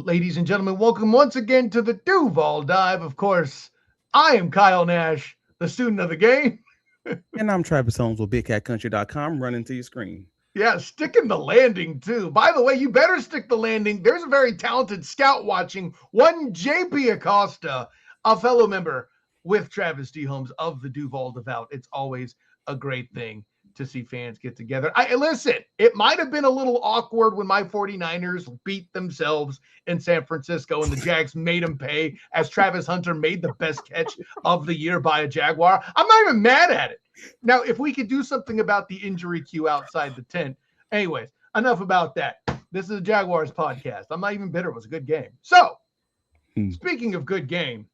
ladies and gentlemen, welcome once again to the Duval Dive. Of course, I am Kyle Nash, the student of the game. And I'm Travis Holmes with BigCatCountry.com running to your screen. Yeah, sticking the landing too. By the way, you better stick the landing. There's a very talented scout watching, one JP Acosta, a fellow member with Travis D. Holmes of the Duval Devout. It's always a great thing to see fans get together. Listen, it might have been a little awkward when my 49ers beat themselves in San Francisco and the Jags made them pay as Travis Hunter made the best catch of the year by a Jaguar. I'm not even mad at it. Now, if we could do something about the injury queue outside the tent. Anyways, enough about that. This is a Jaguars podcast. I'm not even bitter. It was a good game. So, speaking of good game,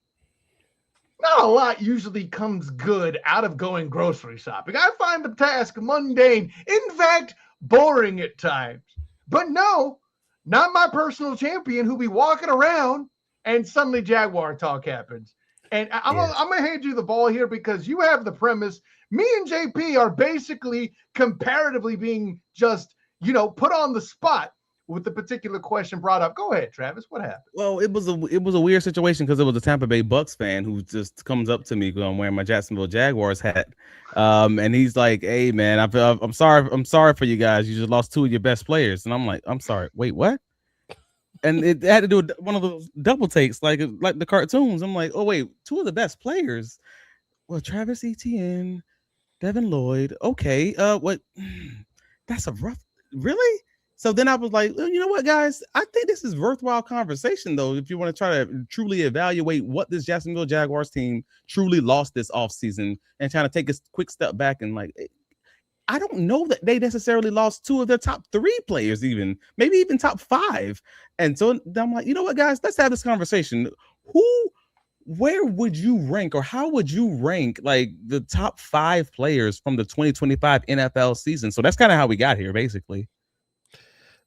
not a lot usually comes good out of going grocery shopping. I find the task mundane, in fact, boring at times. But no, not my personal champion who be walking around and suddenly Jaguar talk happens. And I'm going to hand you the ball here because you have the premise. Me and JP are basically comparatively being just, put on the spot with the particular question brought up. Go ahead, Travis. What happened? Well, it was a weird situation because it was a Tampa Bay Bucks fan who just comes up to me because I'm wearing my Jacksonville Jaguars hat, and he's like, "Hey, man, I'm sorry for you guys. You just lost two of your best players." And I'm like, "I'm sorry. Wait, what?" And it had to do with one of those double takes, like the cartoons. I'm like, "Oh wait, two of the best players? Well, Travis Etienne, Devin Lloyd. Okay, what? That's a rough, really." So then I was like, well, you know what, guys? I think this is worthwhile conversation, though, if you want to try to truly evaluate what this Jacksonville Jaguars team truly lost this offseason and trying to take a quick step back and I don't know that they necessarily lost two of their top three players, maybe even top five. And so I'm like, you know what, guys? Let's have this conversation. Where would you rank or how would you rank the top five players from the 2025 NFL season? So that's kind of how we got here, basically.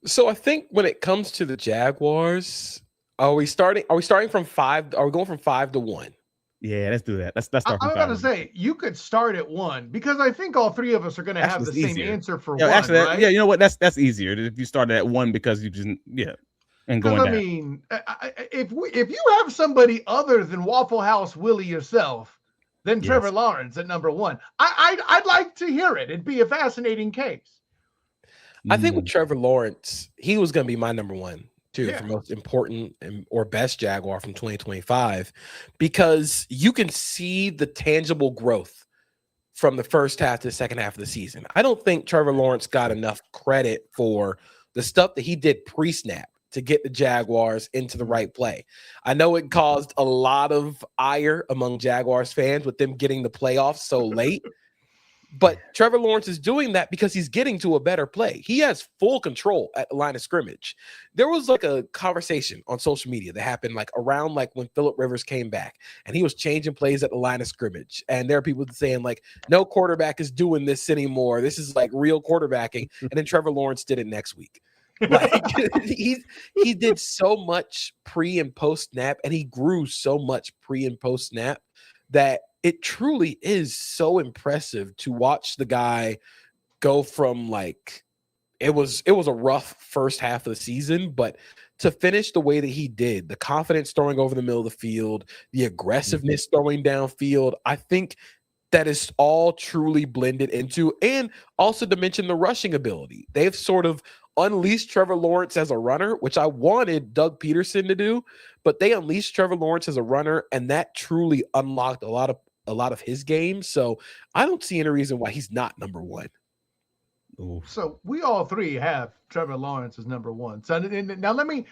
So I think when it comes to the Jaguars, are we starting from five? Are we going from 5 to 1? Yeah, let's do that. Let's start. I'm about to say you could start at 1 because I think all three of us are going to have the same answer for 1. Actually, right? Yeah, you know what? That's easier if you started at 1 because you just and going down. I mean, if you have somebody other than Waffle House Willie yourself, then Trevor Lawrence at number 1. I'd like to hear it. It'd be a fascinating case. I think with Trevor Lawrence, he was going to be my number 1 too, for most important or best Jaguar from 2025, because you can see the tangible growth from the first half to the second half of the season. I don't think Trevor Lawrence got enough credit for the stuff that he did pre-snap to get the Jaguars into the right play. I know it caused a lot of ire among Jaguars fans with them getting the playoffs so late. But Trevor Lawrence is doing that because he's getting to a better play. He has full control at the line of scrimmage. There was a conversation on social media that happened around when Phillip Rivers came back and he was changing plays at the line of scrimmage. And there are people saying no quarterback is doing this anymore. This is real quarterbacking. And then Trevor Lawrence did it next week. He did so much pre and post snap, and he grew so much pre and post snap that it truly is so impressive to watch the guy go from it was a rough first half of the season, but to finish the way that he did, the confidence throwing over the middle of the field, the aggressiveness throwing downfield, I think that is all truly blended into, and also to mention the rushing ability. They've sort of unleashed Trevor Lawrence as a runner, which I wanted Doug Peterson to do, but they unleashed Trevor Lawrence as a runner, and that truly unlocked a lot of his game. So I don't see any reason why he's not number 1. Ooh. So we all three have Trevor Lawrence as number 1. So now let me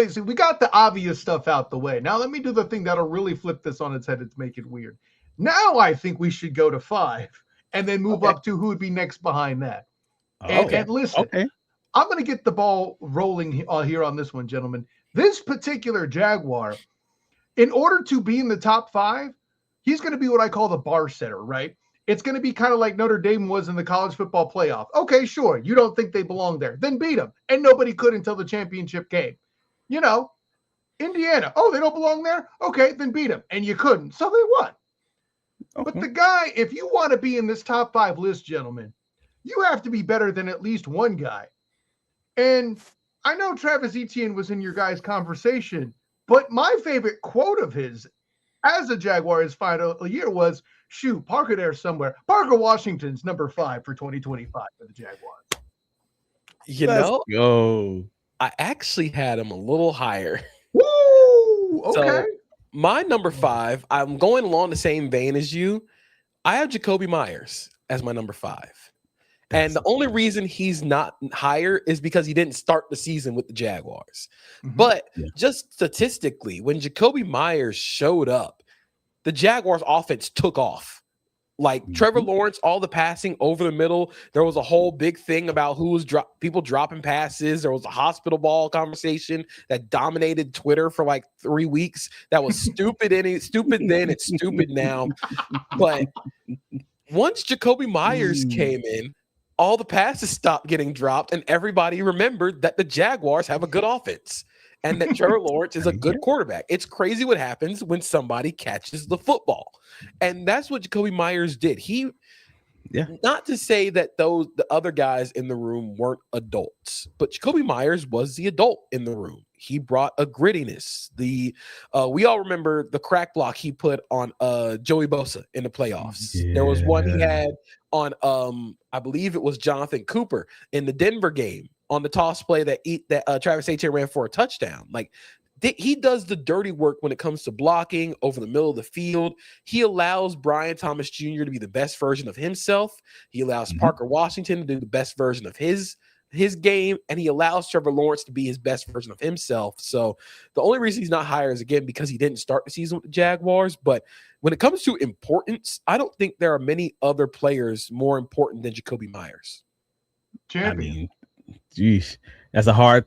see, we got the obvious stuff out the way. Now let me do the thing that'll really flip this on its head and make it weird. Now I think we should go to 5 and then move up to who would be next behind that. And listen, I'm going to get the ball rolling here on this one, gentlemen. This particular Jaguar, in order to be in the top 5, he's going to be what I call the bar setter, right? It's going to be kind of like Notre Dame was in the college football playoff. Okay, sure. You don't think they belong there. Then beat them. And nobody could until the championship came. Indiana. Oh, they don't belong there? Okay, then beat them. And you couldn't. So they won. Okay. But the guy, if you want to be in this top 5 list, gentlemen, you have to be better than at least one guy. And I know Travis Etienne was in your guys' conversation, but my favorite quote of his as a Jaguars final year was, shoot, Parker there somewhere. Parker Washington's number 5 for 2025 for the Jaguars. Let's go. I actually had him a little higher. Woo! Okay. So my number 5, I'm going along the same vein as you. I have Jakobi Meyers as my number 5. And the only reason he's not higher is because he didn't start the season with the Jaguars. Mm-hmm. But just statistically, when Jakobi Meyers showed up, the Jaguars offense took off. Like Trevor Lawrence, all the passing over the middle. There was a whole big thing about who was people dropping passes. There was a hospital ball conversation that dominated Twitter for like 3 weeks. That was stupid. Stupid then, it's stupid now. But once Jakobi Meyers came in, all the passes stopped getting dropped, and everybody remembered that the Jaguars have a good offense and that Trevor Lawrence is a good quarterback. It's crazy what happens when somebody catches the football. And that's what Jakobi Meyers did. Not to say that the other guys in the room weren't adults, but Jakobi Meyers was the adult in the room. He brought a grittiness. We all remember the crack block he put on Joey Bosa in the playoffs. Yeah. There was one he had on I believe it was Jonathan Cooper in the Denver game on the toss play that Travis Etienne ran for a touchdown. Like he does the dirty work when it comes to blocking over the middle of the field. He allows Brian Thomas Jr. to be the best version of himself. He allows Parker Washington to do the best version of his game, and he allows Trevor Lawrence to be his best version of himself. So the only reason he's not higher is, again, because he didn't start the season with the Jaguars. But when it comes to importance, I don't think there are many other players more important than Jakobi Meyers. Champion. I mean, geez, that's a hard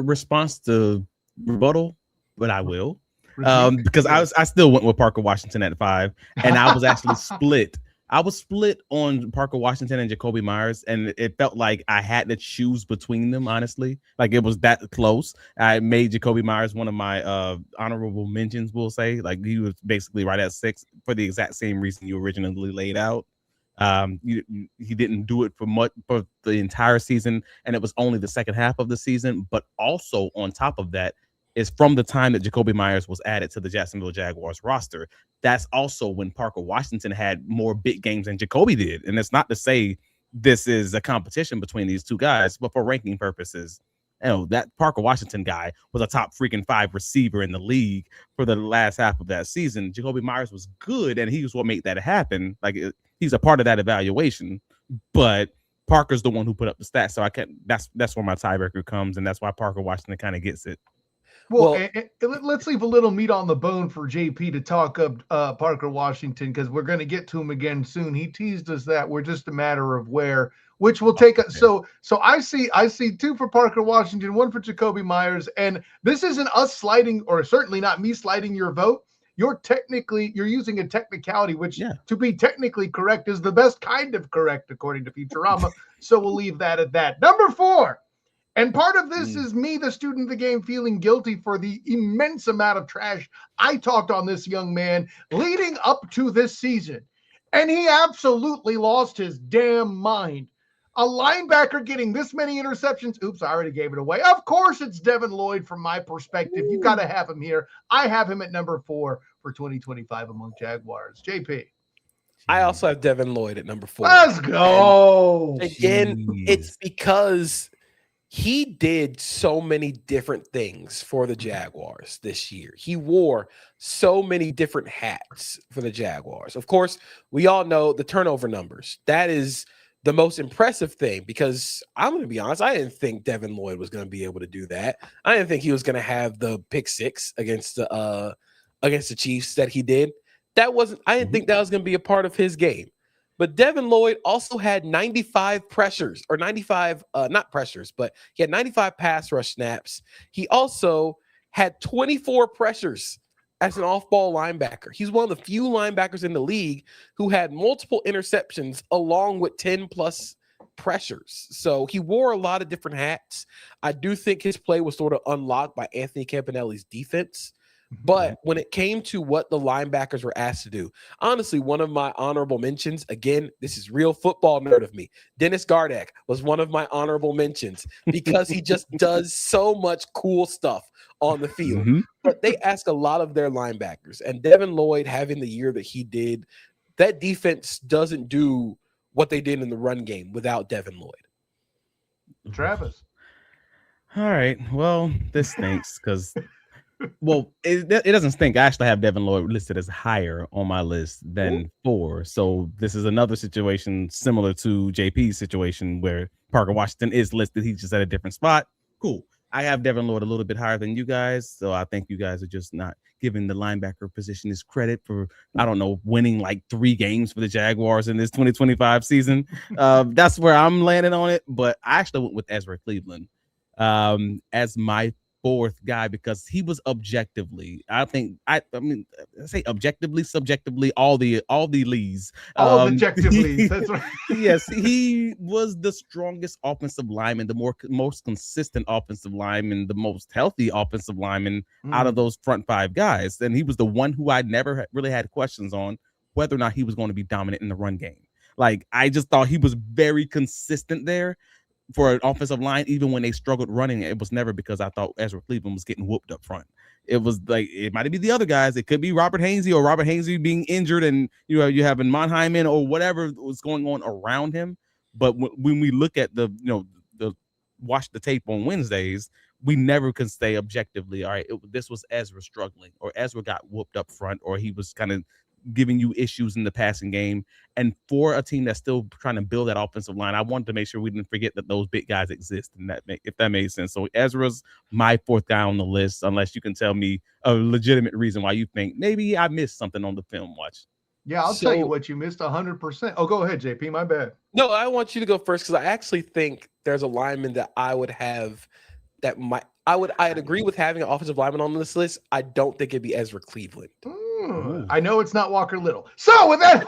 response to rebuttal, but I will. Because I still went with Parker Washington at 5, and I was actually split. I was split on Parker Washington and Jakobi Meyers, and it felt like I had to choose between them, honestly. Like, it was that close. I made Jakobi Meyers one of my honorable mentions, we'll say. Like, he was basically right at 6 for the exact same reason you originally laid out. He didn't do it for the entire season, and it was only the second half of the season. But also, on top of that, is from the time that Jakobi Meyers was added to the Jacksonville Jaguars roster. That's also when Parker Washington had more big games than Jakobi did. And it's not to say this is a competition between these two guys, but for ranking purposes, that Parker Washington guy was a top freaking 5 receiver in the league for the last half of that season. Jakobi Meyers was good, and he was what made that happen. Like, he's a part of that evaluation, but Parker's the one who put up the stats. So that's where my tiebreaker comes, and that's why Parker Washington kind of gets it. Well, let's leave a little meat on the bone for JP to talk of Parker Washington, because we're going to get to him again soon. He teased us that we're just a matter of where, which will take us. So I see 2 for Parker Washington, 1 for Jakobi Meyers, and this isn't us sliding, or certainly not me sliding your vote. You're using a technicality, which to be technically correct is the best kind of correct, according to Futurama. So we'll leave that at that. Number 4. And part of this is me, the student of the game, feeling guilty for the immense amount of trash I talked on this young man leading up to this season. And he absolutely lost his damn mind. A linebacker getting this many interceptions. Oops, I already gave it away. Of course, it's Devin Lloyd from my perspective. You've got to have him here. I have him at number 4 for 2025 among Jaguars. JP. I also have Devin Lloyd at number 4. Let's go. And again, it's because he did so many different things for the Jaguars this year. He wore so many different hats for the Jaguars. Of course, we all know the turnover numbers. That is the most impressive thing, because I'm going to be honest, I didn't think Devin Lloyd was going to be able to do that. I didn't think he was going to have the pick 6 against the Chiefs that he did. I didn't think that was going to be a part of his game. But Devin Lloyd also had 95 pressures, or 95, not pressures, but he had 95 pass rush snaps. He also had 24 pressures as an off-ball linebacker. He's one of the few linebackers in the league who had multiple interceptions along with 10-plus pressures. So he wore a lot of different hats. I do think his play was sort of unlocked by Anthony Campanelli's defense. But when it came to what the linebackers were asked to do, honestly, one of my honorable mentions, again, this is real football nerd of me. Dennis Gardeck was one of my honorable mentions because he just does so much cool stuff on the field. But they ask a lot of their linebackers, and Devin Lloyd having the year that he did, that defense doesn't do what they did in the run game without Devin Lloyd. Travis. All right. Well, this stinks because, well, it doesn't stink. I actually have Devin Lloyd listed as higher on my list than 4. So this is another situation similar to JP's situation where Parker Washington is listed. He's just at a different spot. Cool. I have Devin Lloyd a little bit higher than you guys. So I think you guys are just not giving the linebacker position his credit for, I don't know, winning like 3 games for the Jaguars in this 2025 season. That's where I'm landing on it. But I actually went with Ezra Cleveland as my 4th guy because he was objectively, I mean, I say objectively, subjectively, all the leads. All objectively. That's right. Yes, he was the strongest offensive lineman, the most consistent offensive lineman, the most healthy offensive lineman out of those front 5 guys. And he was the one who I never really had questions on whether or not he was going to be dominant in the run game. Like, I just thought he was very consistent there. For an offensive line, even when they struggled running, it was never because I thought Ezra Cleveland was getting whooped up front. It was like, it might be the other guys. It could be Robert Hainsey or Robert Hainsey being injured and, you know, you having Monheim in or whatever was going on around him. But when we look at the watch the tape on Wednesdays, we never can say objectively, all right, this was Ezra struggling or Ezra got whooped up front or he was kind of giving you issues in the passing game. And for a team that's still trying to build that offensive line, I wanted to make sure we didn't forget that those big guys exist, and if that made sense. So Ezra's my 4th guy on the list, unless you can tell me a legitimate reason why you think maybe I missed something on the film watch. Yeah, I'll tell you what you missed 100%. Oh, go ahead, JP. My bad. No, I want you to go first because I actually think there's a lineman that I would have that I'd agree with having an offensive lineman on this list. I don't think it'd be Ezra Cleveland. I know it's not Walker Little. So with that,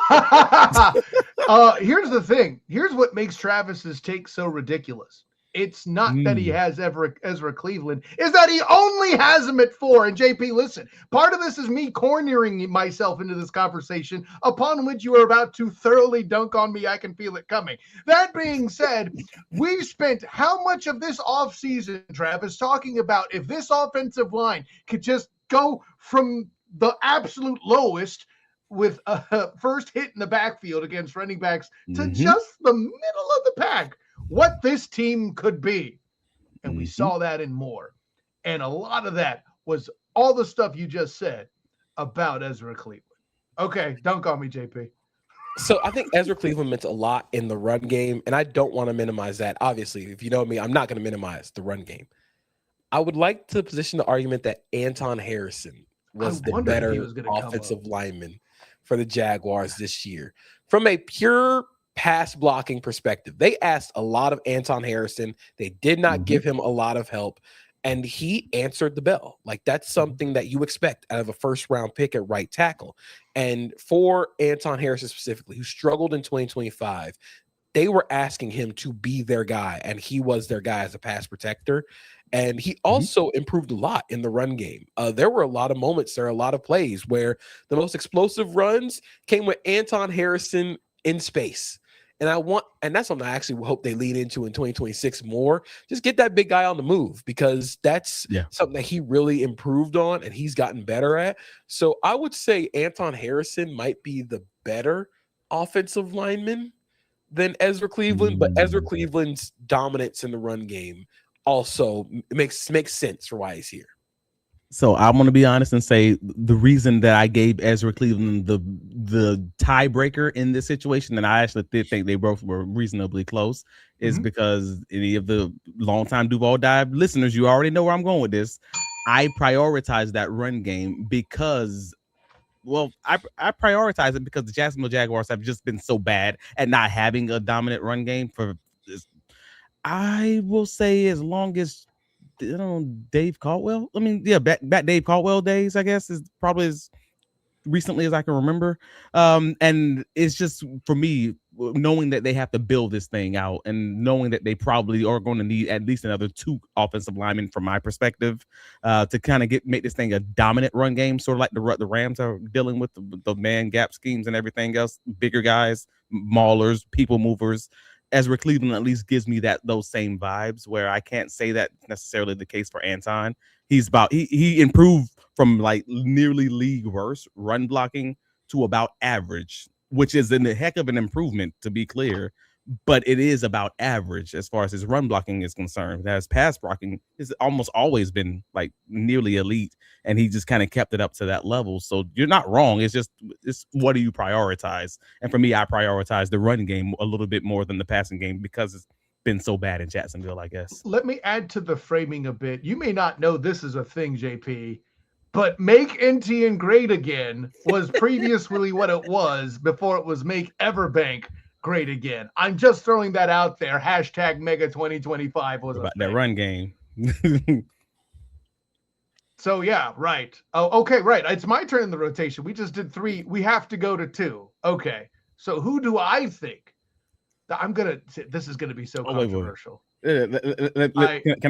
here's the thing. Here's what makes Travis's take so ridiculous. It's not that he has Ezra Cleveland, is that he only has him at 4. And JP, listen, part of this is me cornering myself into this conversation upon which you are about to thoroughly dunk on me. I can feel it coming. That being said, we've spent how much of this offseason, Travis, talking about if this offensive line could just go from the absolute lowest with a first hit in the backfield against running backs to just the middle of the pack, what this team could be. And we saw that and more. And a lot of that was all the stuff you just said about Ezra Cleveland. Okay, dunk on me, JP. So I think Ezra Cleveland meant a lot in the run game, and I don't want to minimize that. Obviously, if you know me, I'm not going to minimize the run game. I would like to position the argument that Anton Harrison was the better offensive lineman for the Jaguars this year. From a pure pass blocking perspective, they asked a lot of Anton Harrison. They did not give him a lot of help, and he answered the bell. Like, that's something that you expect out of a first-round pick at right tackle. And for Anton Harrison specifically, who struggled in 2025, they were asking him to be their guy, and he was their guy as a pass protector. And he also improved a lot in the run game. There were a lot of moments, there are a lot of plays where the most explosive runs came with Anton Harrison in space. And that's something I actually hope they lead into in 2026 more. Just get that big guy on the move, because that's something that he really improved on and he's gotten better at. So I would say Anton Harrison might be the better offensive lineman than Ezra Cleveland, but Ezra Cleveland's dominance in the run game also makes sense for why he's here. So I'm going to be honest and say the reason that I gave Ezra Cleveland the tiebreaker in this situation, and I actually did think they both were reasonably close, is because any of the longtime Duval Dive listeners, you already know where I'm going with this. I prioritize that run game because, well, I prioritize it because the Jacksonville Jaguars have just been so bad at not having a dominant run game for this. I will say as long as, I don't know, Dave Caldwell. I mean, yeah, back Dave Caldwell days, I guess, is probably as recently as I can remember. And it's just, for me, knowing that they have to build this thing out and knowing that they probably are going to need at least another 2 offensive linemen from my perspective to kind of make this thing a dominant run game, sort of like the Rams are dealing with the man gap schemes and everything else, bigger guys, maulers, people movers. Ezra Cleveland at least gives me those same vibes, where I can't say that necessarily the case for Anton. He improved from like nearly league worst run blocking to about average, which is a heck of an improvement, to be clear, but it is about average as far as his run blocking is concerned. His pass blocking has almost always been like nearly elite, and he just kind of kept it up to that level. So you're not wrong. It's what do you prioritize? And for me, I prioritize the run game a little bit more than the passing game because it's been so bad in Jacksonville, I guess. Let me add to the framing a bit. You may not know this is a thing, JP, but make Etienne great again was previously what it was before it was make Everbank great again. I'm just throwing that out there. Hashtag Mega 2025 was about that run game. So yeah, right. Oh, okay, right. It's my turn in the rotation. We just did 3. We have to go to 2. Okay. So who do I think? This is gonna be so controversial. Can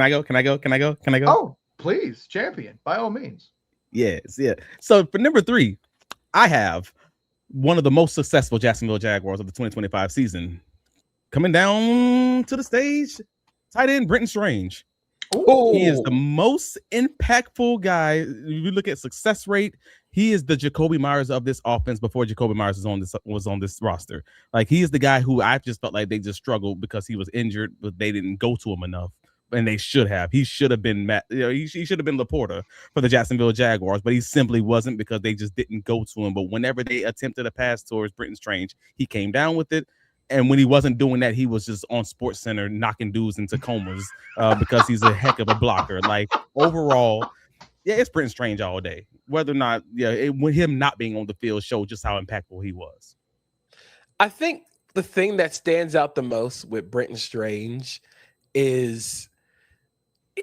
I go? Can I go? Oh, please, champion, by all means. Yes, yeah. So for number 3, I have one of the most successful Jacksonville Jaguars of the 2025 season coming down to the stage. Tight end Brenton Strange. Ooh. He is the most impactful guy. If you look at success rate, he is the Jakobi Meyers of this offense before Jakobi Meyers was on this roster. Like, he is the guy who I just felt like they just struggled because he was injured, but they didn't go to him enough. And they should have. He should have been he should have been Laporta for the Jacksonville Jaguars, but he simply wasn't because they just didn't go to him. But whenever they attempted a pass towards Brenton Strange, he came down with it. And when he wasn't doing that, he was just on Sports Center knocking dudes into comas because he's a heck of a blocker. Like, overall, yeah, it's Brenton Strange all day. Whether or not, with him not being on the field showed just how impactful he was. I think the thing that stands out the most with Brenton Strange is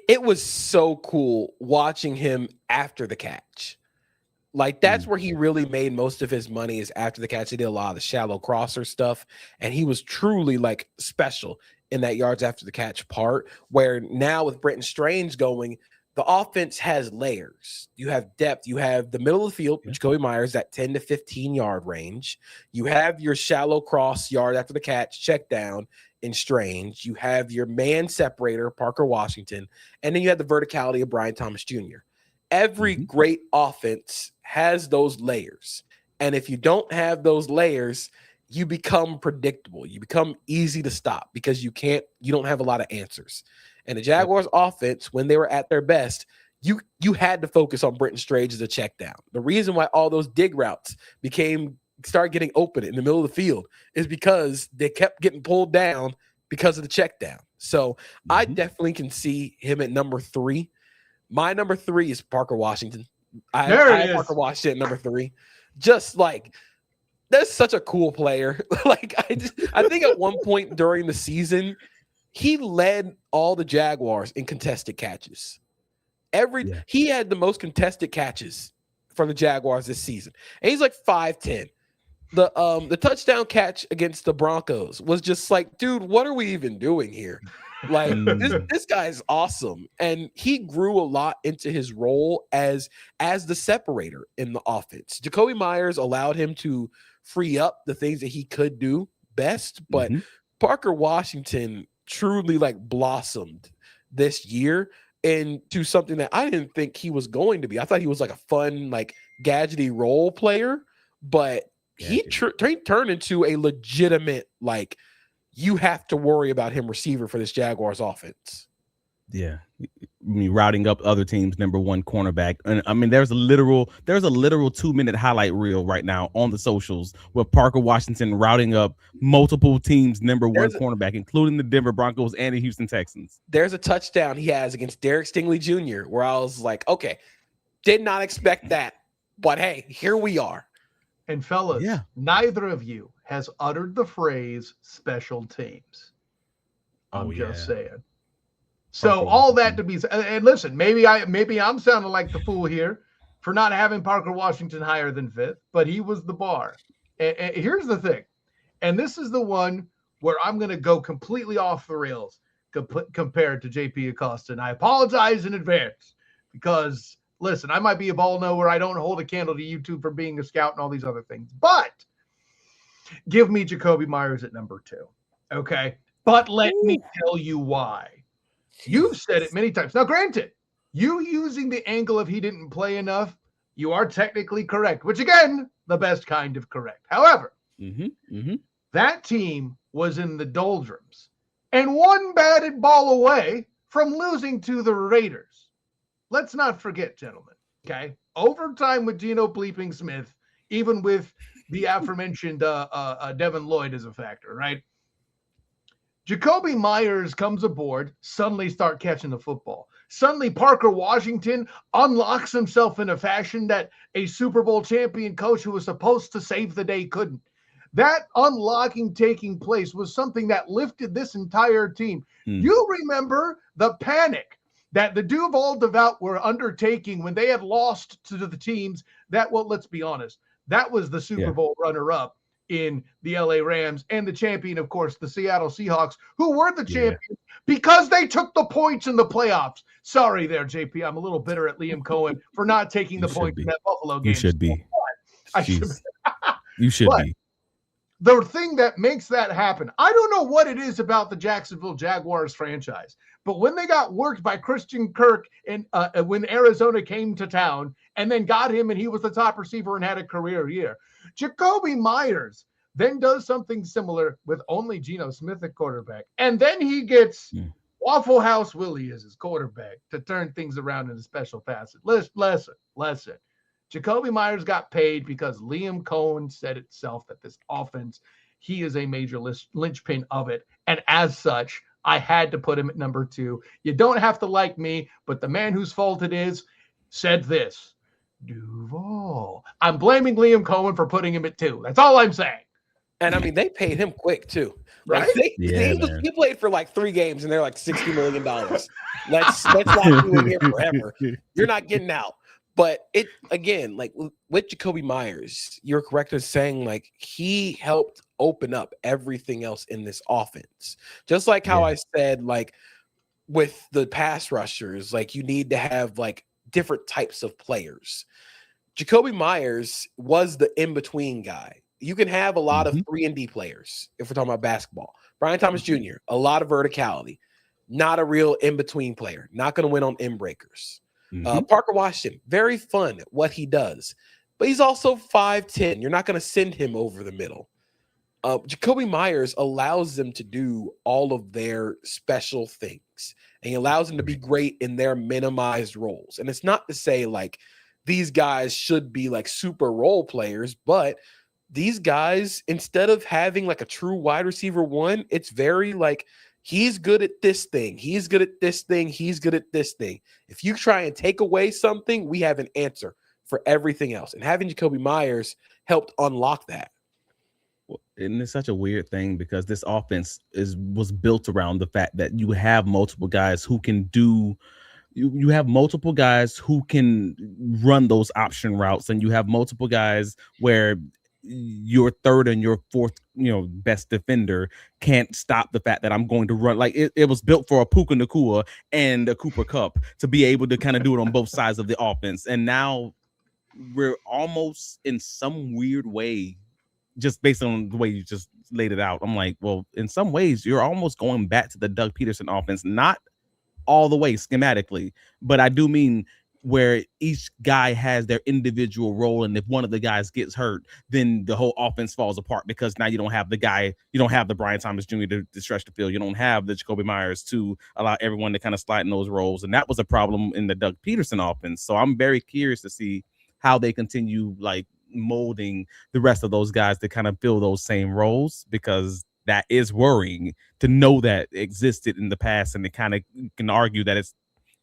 it was so cool watching him after the catch. Like, that's where he really made most of his money, is after the catch. He did a lot of the shallow crosser stuff, and he was truly like special in that yards after the catch part, where now with Brenton Strange going, the offense has layers. You have depth. You have the middle of the field, which Jakobi Meyers, that 10 to 15 yard range. You have your shallow cross yard after the catch, check down in Strange. You have your man separator, Parker Washington, and then you have the verticality of Brian Thomas Jr. Every great offense has those layers. And if you don't have those layers, you become predictable. You become easy to stop because you don't have a lot of answers. And the Jaguars offense, when they were at their best, you had to focus on Brenton Strange as a check down. The reason why all those dig routes start getting open in the middle of the field is because they kept getting pulled down because of the check down. So I definitely can see him at number 3. My number 3 is Parker Washington. I have Parker Washington at number 3. Just like, that's such a cool player. Like, I think at one point during the season, he led all the Jaguars in contested catches. He had the most contested catches from the Jaguars this season. And he's like 5'10". The touchdown catch against the Broncos was just like, dude, what are we even doing here? Like, this guy is awesome. And he grew a lot into his role as the separator in the offense. Jakobi Meyers allowed him to free up the things that he could do best, but Parker Washington truly like blossomed this year into something that I didn't think he was going to be. I thought he was like a fun, like gadgety role player, but he turned into a legitimate, like, you have to worry about him receiver for this Jaguars offense. Yeah. I mean, routing up other teams' number 1 cornerback. And I mean, there's a literal 2-minute highlight reel right now on the socials with Parker Washington routing up multiple teams' number 1 cornerback, including the Denver Broncos and the Houston Texans. There's a touchdown he has against Derek Stingley Jr. where I was like, okay, did not expect that, but hey, here we are. And fellas, neither of you has uttered the phrase special teams. I'm just saying. So all that to be said, and listen, maybe I'm sounding like the fool here for not having Parker Washington higher than 5th, but he was the bar. And here's the thing. And this is the one where I'm going to go completely off the rails compared to JP Acosta. And I apologize in advance because, listen, I might be a ball knower. I don't hold a candle to YouTube for being a scout and all these other things. But give me Jakobi Meyers at number 2. Okay? But let me tell you why. You've said it many times. Now, granted, you using the angle of he didn't play enough, you are technically correct, which, again, the best kind of correct. However, that team was in the doldrums and one batted ball away from losing to the Raiders. Let's not forget, gentlemen, okay? Overtime with Geno bleeping Smith, even with the aforementioned Devin Lloyd as a factor, right? Jakobi Meyers comes aboard, suddenly start catching the football. Suddenly Parker Washington unlocks himself in a fashion that a Super Bowl champion coach who was supposed to save the day couldn't. That unlocking taking place was something that lifted this entire team. You remember the panic that the Duval Devout were undertaking when they had lost to the teams that, well, let's be honest, that was the Super Bowl runner-up in the LA Rams and the champion, of course, the Seattle Seahawks, who were the champions because they took the points in the playoffs. Sorry there, JP. I'm a little bitter at Liam Coen for not taking the points in that Buffalo game. You should be. You should be. The thing that makes that happen, I don't know what it is about the Jacksonville Jaguars franchise, but when they got worked by Christian Kirk and when Arizona came to town and then got him and he was the top receiver and had a career year, Jakobi Meyers then does something similar with only Geno Smith at quarterback. And then he gets Waffle House Willie as his quarterback to turn things around in a special facet. Listen. Jakobi Meyers got paid because Liam Coen said itself that this offense, he is a major linchpin of it. And as such, I had to put him at number 2. You don't have to like me, but the man whose fault it is said this. Duval. I'm blaming Liam Coen for putting him at 2. That's all I'm saying. And I mean, they paid him quick too, right? Like he played for like 3 games and they're like $60 million. Let's lock you in here forever. You're not getting out. But it again, like with Jakobi Meyers, you're correct in saying like he helped open up everything else in this offense. Just like how I said, like with the pass rushers, like you need to have like different types of players. Jakobi Meyers was the in-between guy. You can have a lot of 3-and-D players if we're talking about basketball. Brian Thomas Jr., a lot of verticality, not a real in-between player, not going to win on in breakers. Parker Washington, very fun at what he does, but he's also 5'10". You're not going to send him over the middle. Jakobi Meyers allows them to do all of their special things, and he allows them to be great in their minimized roles. And it's not to say like these guys should be like super role players, but these guys, instead of having like a true wide receiver 1, it's very like, he's good at this thing. He's good at this thing. He's good at this thing. If you try and take away something, we have an answer for everything else. And having Jakobi Meyers helped unlock that. And it's such a weird thing because this offense was built around the fact that you have multiple guys who can do. You have multiple guys who can run those option routes, and you have multiple guys where your third and your fourth, best defender can't stop the fact that I'm going to run. Like it was built for a Puka Nacua and a Cooper Kupp to be able to kind of do it on both sides of the offense. And now we're almost in some weird way, just based on the way you just laid it out. I'm like, well, in some ways you're almost going back to the Doug Peterson offense, not all the way schematically, but I do mean where each guy has their individual role, and if one of the guys gets hurt, then the whole offense falls apart because now you don't have the Brian Thomas Jr. to stretch the field. You don't have the Jakobi Meyers to allow everyone to kind of slide in those roles, and that was a problem in the Doug Peterson offense. So I'm very curious to see how they continue like molding the rest of those guys to kind of fill those same roles, because that is worrying to know that existed in the past, and they kind of can argue that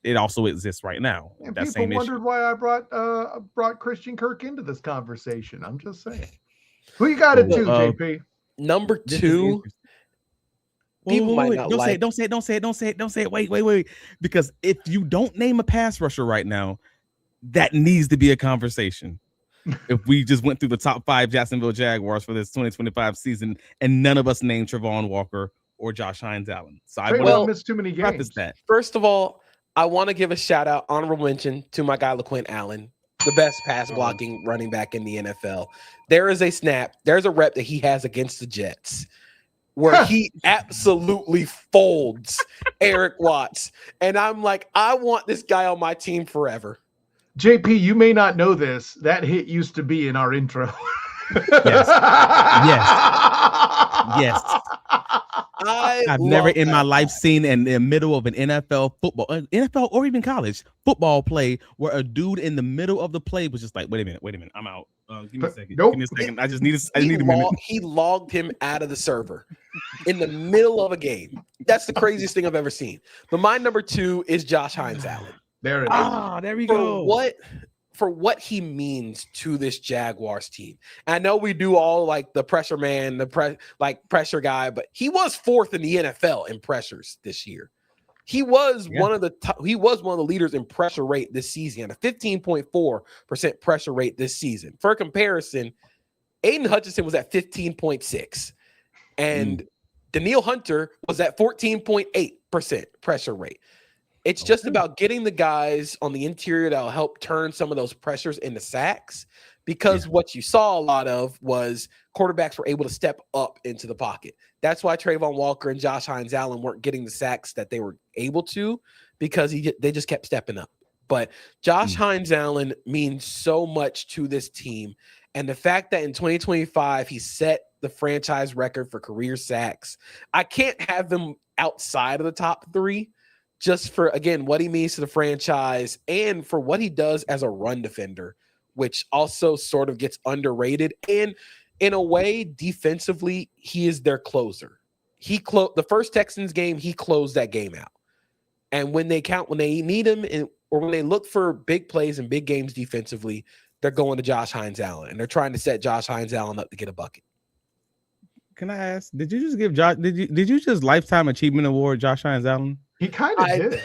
it also exists right now. And that people same wondered issue. why I brought Christian Kirk into this conversation. I'm just saying. Who you got it to, JP? Number 2. People might not like. Don't say it. Wait. Because if you don't name a pass rusher right now, that needs to be a conversation. if we just went through the top 5 Jacksonville Jaguars for this 2025 season and none of us named Travon Walker or Josh Hines-Allen. So I will miss too many games. that. First of all, I want to give a shout out, honorable mention to my guy LaQuint-Allen, the best pass blocking running back in the NFL. There is a snap, there's a rep that he has against the Jets where he absolutely folds Eric Watts. And I'm like, I want this guy on my team forever. JP, you may not know this. That hit used to be in our intro. Yes. I've never in my life seen in the middle of an NFL or even college football play where a dude in the middle of the play was just like, wait a minute, I'm out. Give me a second. Nope. Give me a second. I need a minute. He logged him out of the server in the middle of a game. That's the craziest thing I've ever seen. But my number 2 is Josh Hines-Allen. There it is. There we go. For what he means to this Jaguars team. And I know we do all like the pressure man, pressure guy, but he was 4th in the NFL in pressures this year. He was one of the leaders in pressure rate this season, a 15.4% pressure rate this season. For comparison, Aiden Hutchinson was at 15.6 and Danielle Hunter was at 14.8% pressure rate. It's just about getting the guys on the interior that will help turn some of those pressures into sacks, because what you saw a lot of was quarterbacks were able to step up into the pocket. That's why Travon Walker and Josh Hines-Allen weren't getting the sacks that they were able to, because they just kept stepping up. But Josh Hines-Allen means so much to this team. And the fact that in 2025, he set the franchise record for career sacks, I can't have them outside of the top 3. Just for, again, what he means to the franchise and for what he does as a run defender, which also sort of gets underrated. And in a way, defensively, he is their closer. The first Texans game, he closed that game out. And when they need him or when they look for big plays and big games defensively, they're going to Josh Hines-Allen, and they're trying to set Josh Hines-Allen up to get a bucket. Can I ask, did you just give Josh, did you just Lifetime Achievement Award Josh Hines-Allen? He kind of did.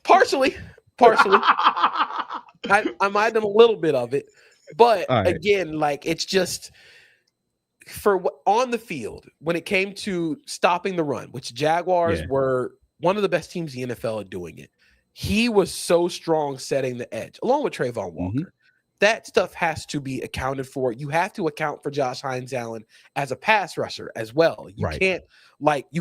Partially. I might have a little bit of it, but again, like, it's just for on the field when it came to stopping the run, which Jaguars were one of the best teams in the NFL at doing it. He was so strong setting the edge, along with Travon Walker. That stuff has to be accounted for. You have to account for Josh Hines-Allen as a pass rusher as well. You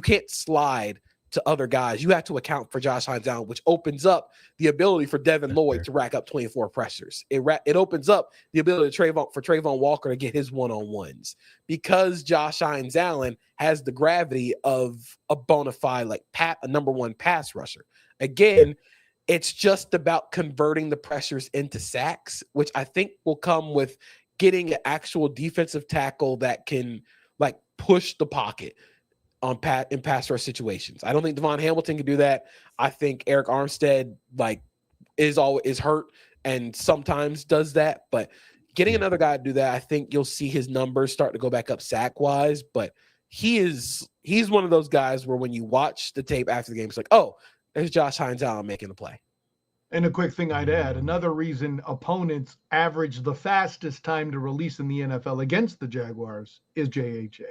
can't slide to other guys. You have to account for Josh Hines-Allen, which opens up the ability for Devin Lloyd to rack up 24 pressures. It opens up the ability for Travon Walker to get his one-on-ones, because Josh Hines-Allen has the gravity of a bona fide a number 1 pass rusher. Again, it's just about converting the pressures into sacks, which I think will come with getting an actual defensive tackle that can push the pocket in pass rush situations. I don't think Devon Hamilton can do that. I think Eric Armstead is hurt and sometimes does that, but getting another guy to do that, I think you'll see his numbers start to go back up sack wise. But he's one of those guys where when you watch the tape after the game, it's like, oh, there's Josh Hines-Allen making the play. And a quick thing I'd add, another reason opponents average the fastest time to release in the NFL against the Jaguars is JHA.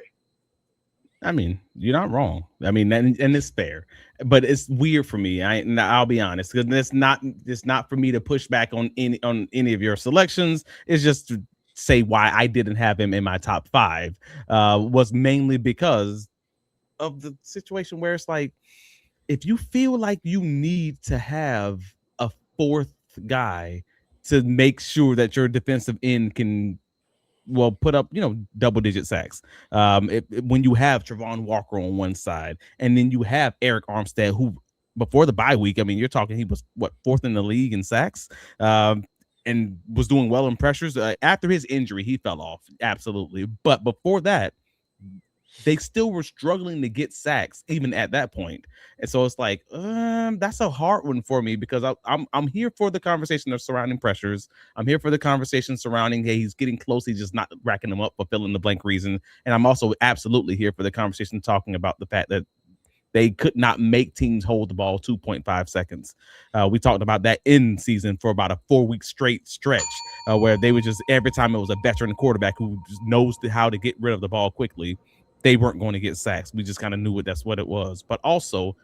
I mean, you're not wrong. I mean, and it's fair, but it's weird for me. I'll be honest, because it's not for me to push back on any of your selections. It's just to say why I didn't have him in my top 5 was mainly because of the situation where it's like, if you feel like you need to have a 4th guy to make sure that your defensive end can put up, double-digit sacks. When you have Travon Walker on one side, and then you have Eric Armstead, who before the bye week, I mean, you're talking he was 4th in the league in sacks, and was doing well in pressures. After his injury, he fell off, absolutely. But before that, they still were struggling to get sacks even at that point. And so it's like, that's a hard one for me, because I'm here for the conversation of surrounding pressures. I'm here for the conversation surrounding, hey, he's getting close, he's just not racking them up for fill in the blank reason. And I'm also absolutely here for the conversation talking about the fact that They could not make teams hold the ball 2.5 seconds. We talked about that in season for about a 4-week straight stretch where they would just, every time it was a veteran quarterback who just knows how to get rid of the ball quickly, they weren't going to get sacks. We just kind of knew that's what it was. But also,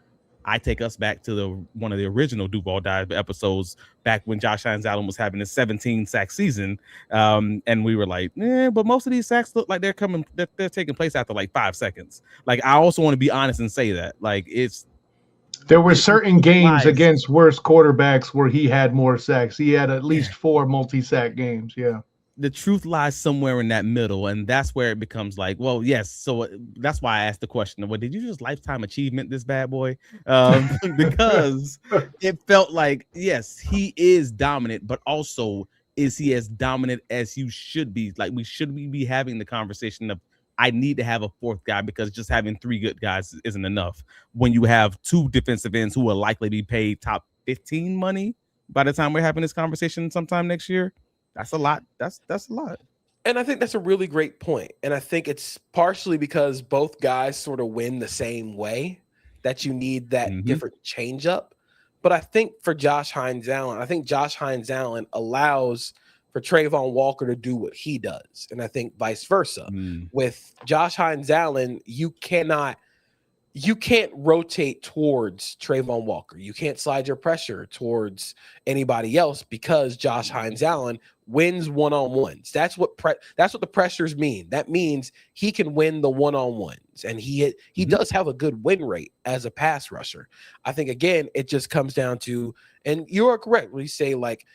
I take us back to one of the original Duval dive episodes back when Josh Hines-Allen was having his 17 sack season. And we were like, but most of these sacks look like they're taking place after like 5 seconds. Like, I also want to be honest and say that, like, there were certain games against worse quarterbacks where he had more sacks. He had at least 4 multi-sack games. Yeah. The truth lies somewhere in that middle, and that's where it becomes like, well, yes. So that's why I asked the question, well, did you just lifetime achievement this bad boy? Because it felt like, yes, he is dominant, but also, is he as dominant as you should be? Like, we be having the conversation of, I need to have a 4th guy, because just having 3 good guys isn't enough when you have 2 defensive ends who will likely be paid top 15 money by the time we're having this conversation sometime next year. That's a lot. That's a lot. And I think that's a really great point. And I think it's partially because both guys sort of win the same way, that you need that different change up. But I think for Josh Hines-Allen, allows for Travon Walker to do what he does. And I think vice versa. With Josh Hines-Allen, you can't rotate towards Travon Walker. You can't slide your pressure towards anybody else, because Josh Hines-Allen wins one-on-ones. That's what the pressures mean. That means he can win the one-on-ones, and he does have a good win rate as a pass rusher. I think, again, it just comes down to, and you are correct when you say, like,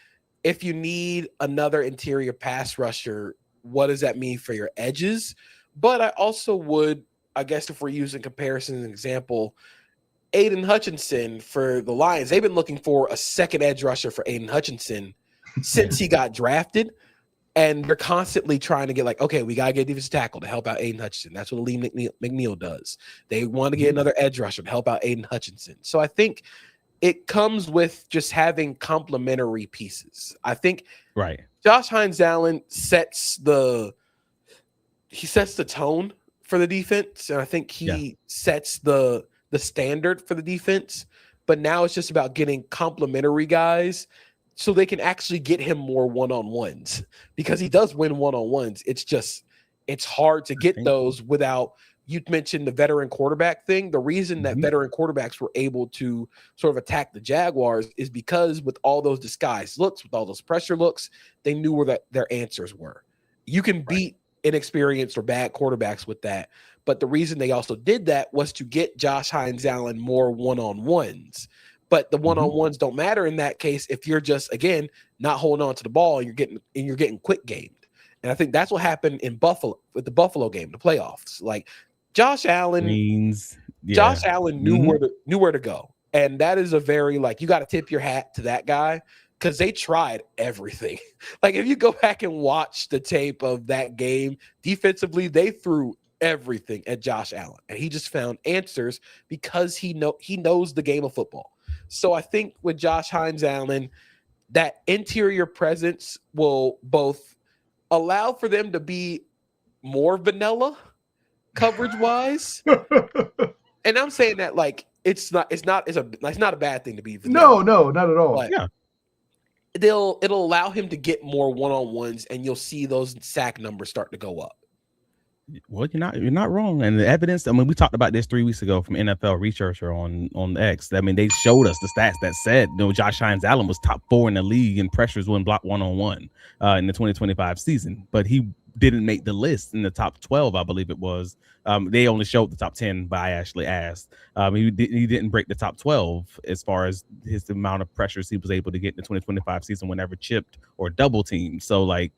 if you need another interior pass rusher, what does that mean for your edges? But I also would, I guess, if we're using comparison as an example, Aiden Hutchinson for the Lions, they've been looking for a second edge rusher for Aiden Hutchinson since he got drafted. And they're constantly trying to get, like, okay, we got to get a defensive tackle to help out Aiden Hutchinson. That's what Lee McNeil does. They want to get another edge rusher to help out Aiden Hutchinson. So I think it comes with just having complementary pieces. I think Josh Hines-Allen sets the tone for the defense, and I think he sets the standard for the defense. But now it's just about getting complementary guys so they can actually get him more one-on-ones, because he does win one-on-ones. It's hard to get those without, you mentioned the veteran quarterback thing. The reason that veteran quarterbacks were able to sort of attack the Jaguars is because with all those disguised looks, with all those pressure looks, they knew where their answers were. You can beat inexperienced or bad quarterbacks with that. But the reason they also did that was to get Josh Hines-Allen more one-on-ones. But the one-on-ones don't matter in that case if you're just, again, not holding on to the ball and you're getting quick gamed. And I think that's what happened in Buffalo with the Buffalo game, the playoffs. Like, Josh Allen knew where to go. And that is a very, like, you got to tip your hat to that guy, because they tried everything. Like, if you go back and watch the tape of that game, defensively, they threw everything at Josh Allen, and he just found answers because he knows the game of football. So I think with Josh Hines-Allen, that interior presence will both allow for them to be more vanilla coverage-wise. And I'm saying that, like, it's not a bad thing to be vanilla. No, not at all. But it'll allow him to get more one-on-ones, and you'll see those sack numbers start to go up. Well, you're not wrong. And the evidence, I mean, we talked about this 3 weeks ago from NFL Researcher on X. I mean, they showed us the stats that said, Josh Hines-Allen was top 4 in the league in pressures when blocked one-on-one in the 2025 season, but he didn't make the list in the top 12, I believe it was. They only showed the top 10, but I actually asked. He didn't break the top 12 as far as his amount of pressures he was able to get in the 2025 season whenever chipped or double teamed. So, like,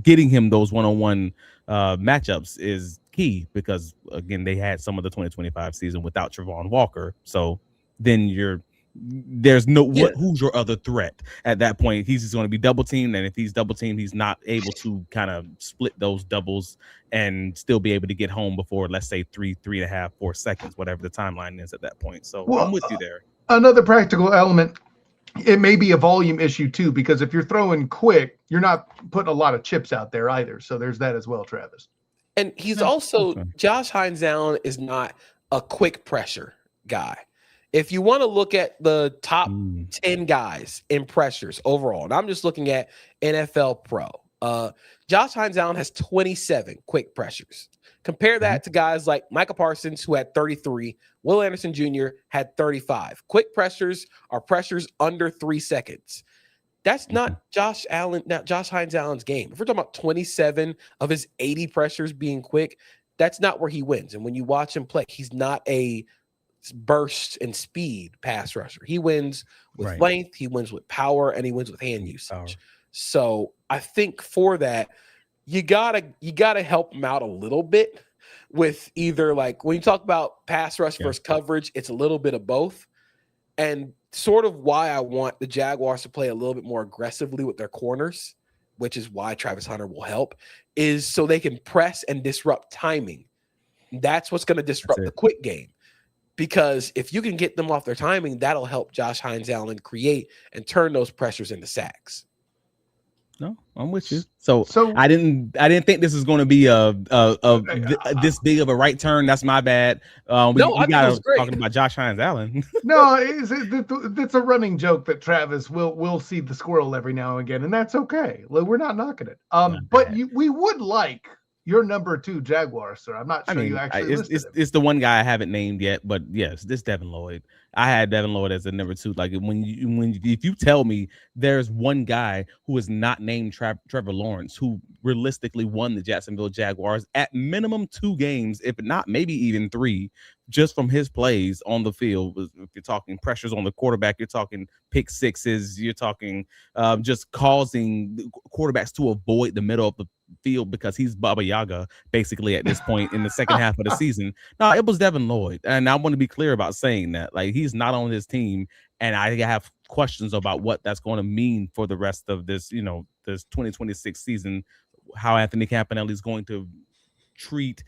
getting him those one-on-one matchups is key, because again, they had some of the 2025 season without Travon Walker. So then who's your other threat at that point? He's just going to be double teamed, and if he's double teamed, he's not able to kind of split those doubles and still be able to get home before, let's say, 3.5, 4 seconds, whatever the timeline is at that point. So I'm with you there. Another practical element, it may be a volume issue too, because if you're throwing quick, you're not putting a lot of chips out there either. So there's that as well, Travis. And he's also, Josh Hines-Allen is not a quick pressure guy. If you want to look at the top 10 guys in pressures overall, and I'm just looking at NFL Pro, Josh Hines-Allen has 27 quick pressures. Compare that to guys like Micah Parsons, who had 33. Will Anderson Jr. had 35. Quick pressures are pressures under 3 seconds. That's not Josh Hines-Allen's game. If we're talking about 27 of his 80 pressures being quick, that's not where he wins. And when you watch him play, he's not a burst and speed pass rusher. He wins with length, he wins with power, and he wins with hand usage. So I think for that, you gotta help him out a little bit with either, like, when you talk about pass rush versus coverage, it's a little bit of both. And sort of why I want the Jaguars to play a little bit more aggressively with their corners, which is why Travis Hunter will help, is so they can press and disrupt timing. That's what's going to disrupt the quick game. Because if you can get them off their timing, that'll help Josh Hines-Allen create and turn those pressures into sacks. No, I'm with you. So I didn't think this was going to be this big of a right turn. That's my bad. We got talking about Josh Hines-Allen. No, it's a running joke that Travis will see the squirrel every now and again, and that's okay. We're not knocking it. But we would like your number 2 Jaguar, sir. I'm not sure you actually listed him. It's the one guy I haven't named yet, but yes, this Devin Lloyd. I had Devin Lloyd as a number 2. Like if you tell me there's one guy who is not named Trevor Lawrence, who realistically won the Jacksonville Jaguars at minimum 2 games, if not maybe even 3, just from his plays on the field. If you're talking pressures on the quarterback, you're talking pick sixes, you're talking just causing quarterbacks to avoid the middle of the field because he's Baba Yaga basically at this point in the second half of the season. No, it was Devin Lloyd, and I want to be clear about saying that. Like, he's not on this team, and I have questions about what that's going to mean for the rest of this, this 2026 season, how Anthony Campanelli is going to treat,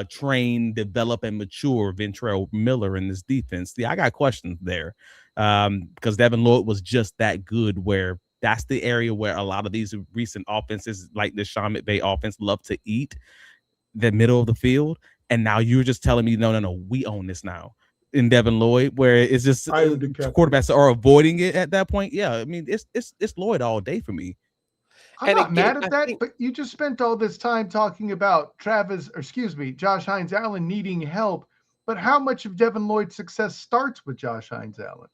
train, develop, and mature Ventrell Miller in this defense. I got questions there because Devin Lloyd was just that good, where that's the area where a lot of these recent offenses, like the Sean McVay offense, love to eat the middle of the field. And now you're just telling me, no, we own this now in Devin Lloyd, where it's just quarterbacks are avoiding it at that point. Yeah, I mean, it's Lloyd all day for me. I'm not mad at that, but you just spent all this time talking about Josh Hines-Allen needing help. But how much of Devin Lloyd's success starts with Josh Hines-Allen?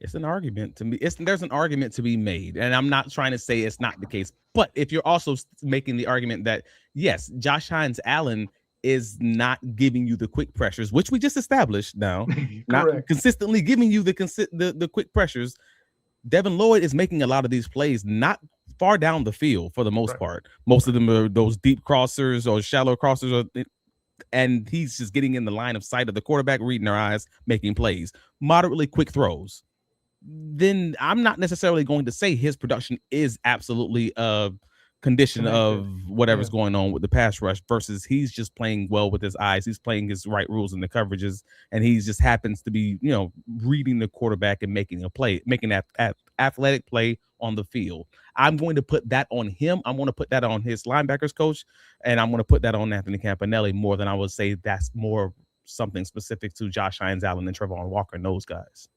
It's an argument to me. There's an argument to be made, and I'm not trying to say it's not the case. But if you're also making the argument that, yes, Josh Hines-Allen is not giving you the quick pressures, which we just established now, not consistently giving you the quick pressures, Devin Lloyd is making a lot of these plays not far down the field for the most part. Most of them are those deep crossers or shallow crossers, and he's just getting in the line of sight of the quarterback, reading their eyes, making plays, moderately quick throws. Then I'm not necessarily going to say his production is absolutely a condition of whatever's going on with the pass rush versus he's just playing well with his eyes. He's playing his right rules in the coverages, and he just happens to be, reading the quarterback and making a play, making that athletic play on the field. I'm going to put that on him. I'm going to put that on his linebackers coach, and I'm going to put that on Anthony Campanelli more than I would say that's more something specific to Josh Hines-Allen and Travon Walker and those guys.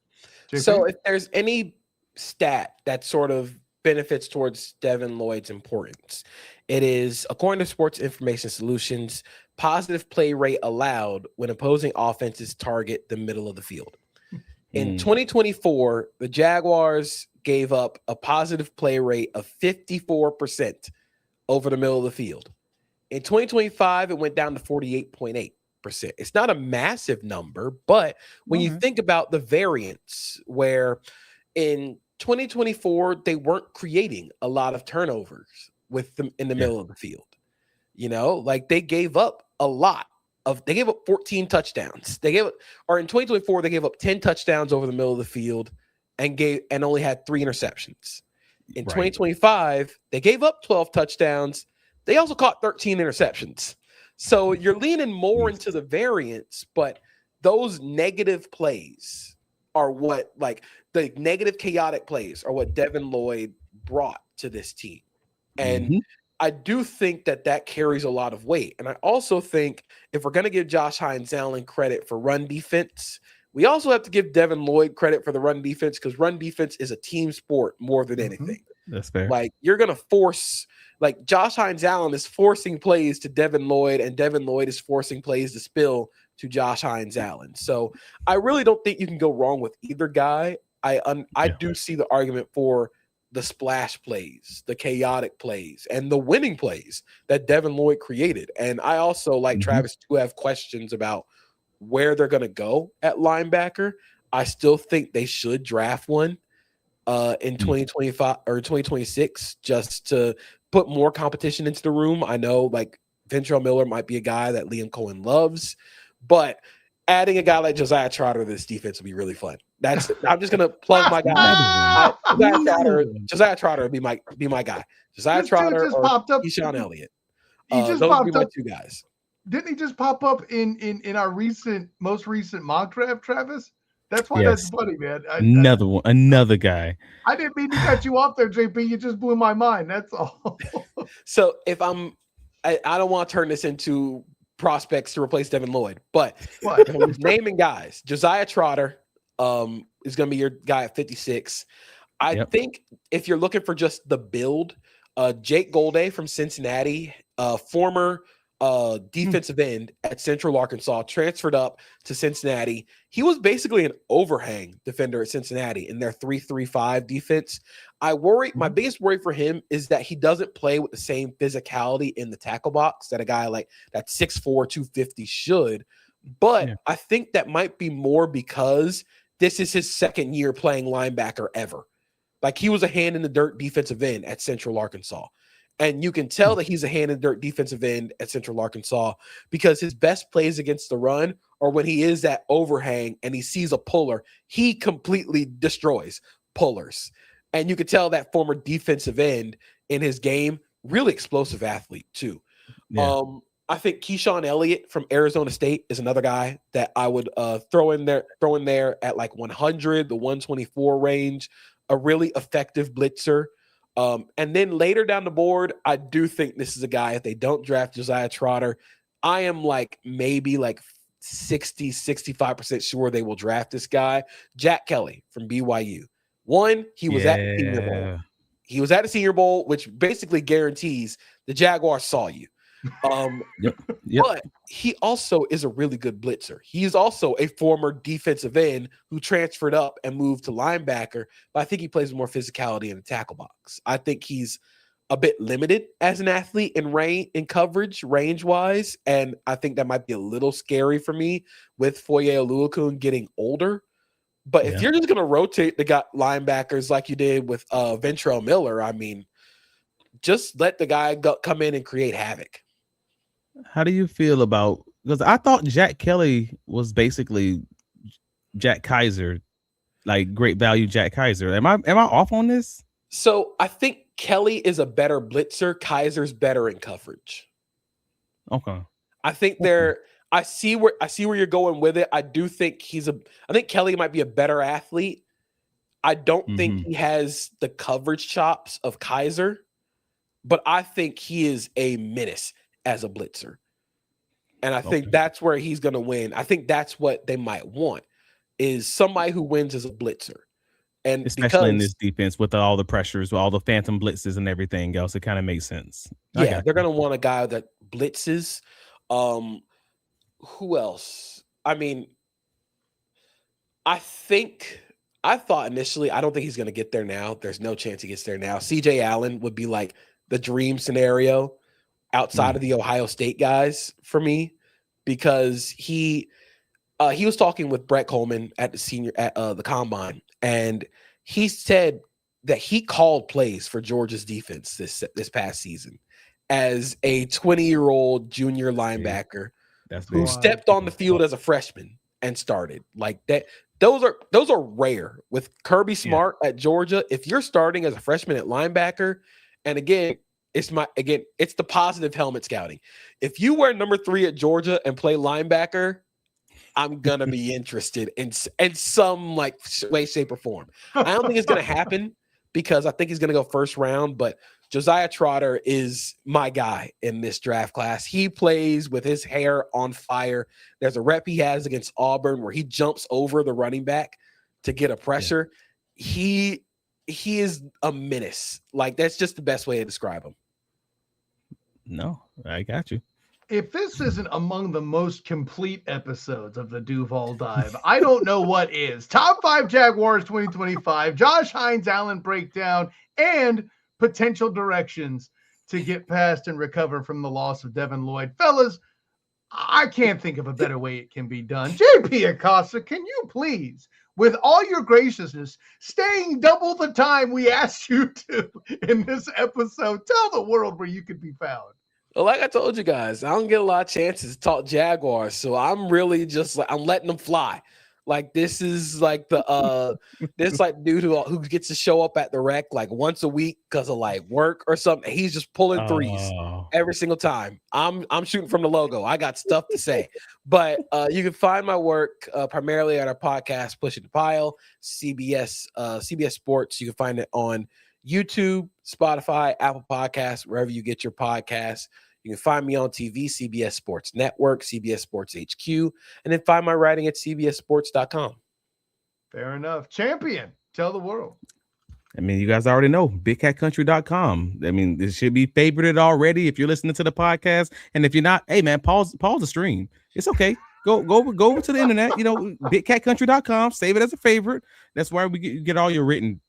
So if there's any stat that sort of benefits towards Devin Lloyd's importance, it is, according to Sports Information Solutions, positive play rate allowed when opposing offenses target the middle of the field. In 2024, the Jaguars gave up a positive play rate of 54% over the middle of the field. In 2025, it went down to 48.8%. It's not a massive number, but when you think about the variance, where in 2024 they weren't creating a lot of turnovers with them in the middle of the field, like they gave up a lot they gave up 14 touchdowns. In 2024 they gave up 10 touchdowns over the middle of the field and only had 3 interceptions. In 2025 they gave up 12 touchdowns. They also caught 13 interceptions. So you're leaning more into the variance, but those negative plays are what, like the negative chaotic plays are what Devin Lloyd brought to this team. And I do think that carries a lot of weight. And I also think if we're going to give Josh Hines-Allen credit for run defense, we also have to give Devin Lloyd credit for the run defense, because run defense is a team sport more than anything. That's fair. Like, you're going to force, like, Josh Hines-Allen is forcing plays to Devin Lloyd, and Devin Lloyd is forcing plays to spill to Josh Hines-Allen. So I really don't think you can go wrong with either guy. I do see the argument for the splash plays, the chaotic plays, and the winning plays that Devin Lloyd created. And I also, like Travis, do have questions about where they're going to go at linebacker. I still think they should draft one in 2025 or 2026, just to put more competition into the room. I know, like, Ventrell Miller might be a guy that Liam Coen loves, but adding a guy like Josiah Trotter to this defense would be really fun. I'm just gonna plug my guy. Josiah Trotter would be my guy. Josiah Trotter or Keyshawn Elliott. Those would be my two guys. Didn't he just pop up in our most recent mock draft, Travis? That's why that's funny, man. Another guy. I didn't mean to cut you off there, JP. You just blew my mind. That's all. So if I don't want to turn this into prospects to replace Devin Lloyd, but if I'm naming guys, Josiah Trotter is going to be your guy at 56. I think if you're looking for just the build, Jake Golday from Cincinnati, former defensive end at Central Arkansas, transferred up to Cincinnati. He was basically an overhang defender at Cincinnati in their 3-3-5 defense. My biggest worry for him is that he doesn't play with the same physicality in the tackle box that a guy like that 6'4", 250 should. But I think that might be more because this is his second year playing linebacker ever. Like, he was a hand in the dirt defensive end at Central Arkansas. And you can tell that he's a hand in the dirt defensive end at Central Arkansas because his best plays against the run are when he is that overhang and he sees a puller, he completely destroys pullers. And you could tell that former defensive end in his game, really explosive athlete too. Yeah. I think Keyshawn Elliott from Arizona State is another guy that I would throw in there at like 100, the 124 range, a really effective blitzer. And then later down the board, I do think this is a guy, if they don't draft Josiah Trotter, I am like maybe like 60-65% sure they will draft this guy, Jack Kelly from BYU. He was at the Senior Bowl. He was at the Senior Bowl, which basically guarantees the Jaguars saw you. But he also is a really good blitzer. He's also a former defensive end who transferred up and moved to linebacker, but I think he plays more physicality in the tackle box. I think he's a bit limited as an athlete in coverage range-wise, and I think that might be a little scary for me with Foye Oluokun getting older. But if you're just going to rotate the linebackers like you did with Ventrell Miller, I mean, just let the guy come in and create havoc. How do you feel about, because I thought Jack Kelly was basically Jack Kaiser, like great value Jack Kaiser. Am I off on this? So I think Kelly is a better blitzer. Kaiser's better in coverage. Okay. I think I see where you're going with it. I do think I think Kelly might be a better athlete. I don't think he has the coverage chops of Kaiser, but I think he is a menace as a blitzer. And I think that's where he's going to win. I think that's what they might want, is somebody who wins as a blitzer. And especially in this defense with all the pressures, with all the phantom blitzes and everything else, it kind of makes sense. Yeah, they're going to want a guy that blitzes. Who else? I mean, I thought initially, I don't think he's going to get there now. There's no chance he gets there now. CJ Allen would be like the dream scenario outside of the Ohio State guys for me, because he was talking with Brett Coleman at the combine, and he said that he called plays for Georgia's defense this past season as a 20-year-old junior linebacker who stepped on the field as a freshman and started like that. Those are rare with Kirby Smart at Georgia. If you're starting as a freshman at linebacker, and again, it's the positive helmet scouting. If you wear number 3 at Georgia and play linebacker, I'm gonna be interested in some like way, shape, or form. I don't think it's gonna happen because I think he's gonna go first round, but Josiah Trotter is my guy in this draft class. He plays with his hair on fire. There's a rep he has against Auburn where he jumps over the running back to get a pressure. Yeah. He is a menace. Like, that's just the best way to describe him. No, I got you. If this isn't among the most complete episodes of the Duval Dive, I don't know what is. Top 5 Jaguars 2025, Josh Hines-Allen breakdown, and potential directions to get past and recover from the loss of Devin Lloyd. Fellas, I can't think of a better way it can be done. JP Acosta, can you please, with all your graciousness, staying double the time we asked you to in this episode, tell the world where you could be found? Well, like I told you guys, I don't get a lot of chances to talk Jaguars, so I'm really just like, I'm letting them fly. Like, this is like the this like dude who gets to show up at the rec like once a week because of like work or something. He's just pulling threes every single time. I'm shooting from the logo. I got stuff to say, but you can find my work primarily at our podcast, Pushing the Pile, CBS Sports. You can find it on YouTube, Spotify, Apple Podcasts, wherever you get your podcasts. You can find me on TV, CBS Sports Network, CBS Sports HQ, and then find my writing at cbssports.com. Fair enough. Champion, tell the world. I mean, you guys already know, bigcatcountry.com. I mean, this should be favorited already if you're listening to the podcast. And if you're not, hey, man, pause the stream. It's okay. Go over to the internet, bigcatcountry.com, save it as a favorite. That's where we get all your written,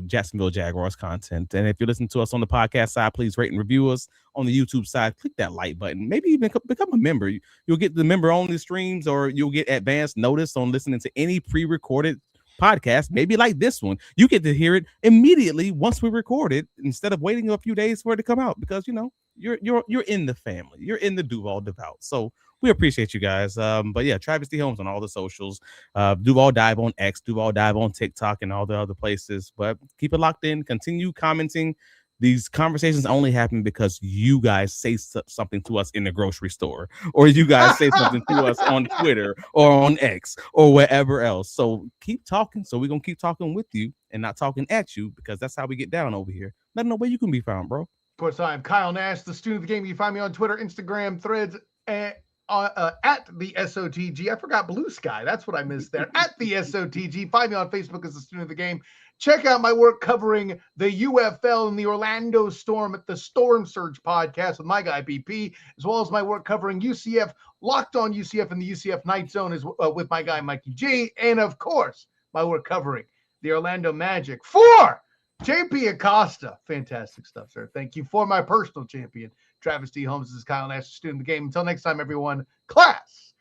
Jacksonville Jaguars content. And if you listen to us on the podcast side, please rate and review us. On the YouTube side, click that like button. Maybe even become a member. You'll get the member-only streams, or you'll get advanced notice on listening to any pre-recorded podcast, maybe like this one. You get to hear it immediately once we record it, instead of waiting a few days for it to come out, because you're in the family. You're in the Duval Devout. So we appreciate you guys. But yeah, Travis D. Holmes on all the socials. Duval Dive on X, Duval Dive on TikTok, and all the other places. But keep it locked in. Continue commenting. These conversations only happen because you guys say something to us in the grocery store, or you guys say something to us on Twitter or on X or wherever else. So keep talking. So we're going to keep talking with you and not talking at you, because that's how we get down over here. Let them know where you can be found, bro. Of course, I'm Kyle Nash, the student of the game. You can find me on Twitter, Instagram, Threads, at the SOTG. I forgot Blue Sky. That's what I missed there. At the SOTG. Find me on Facebook as the student of the game. Check out my work covering the UFL and the Orlando Storm at the Storm Surge podcast with my guy BP, as well as my work covering UCF, Locked On UCF, and the UCF Night Zone is with my guy Mikey G, and of course my work covering the Orlando Magic for JP Acosta. Fantastic stuff, sir. Thank you. For my personal champion, Travis D. Holmes. This is Kyle Nash, student of the game. Until next time, everyone, class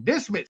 dismissed.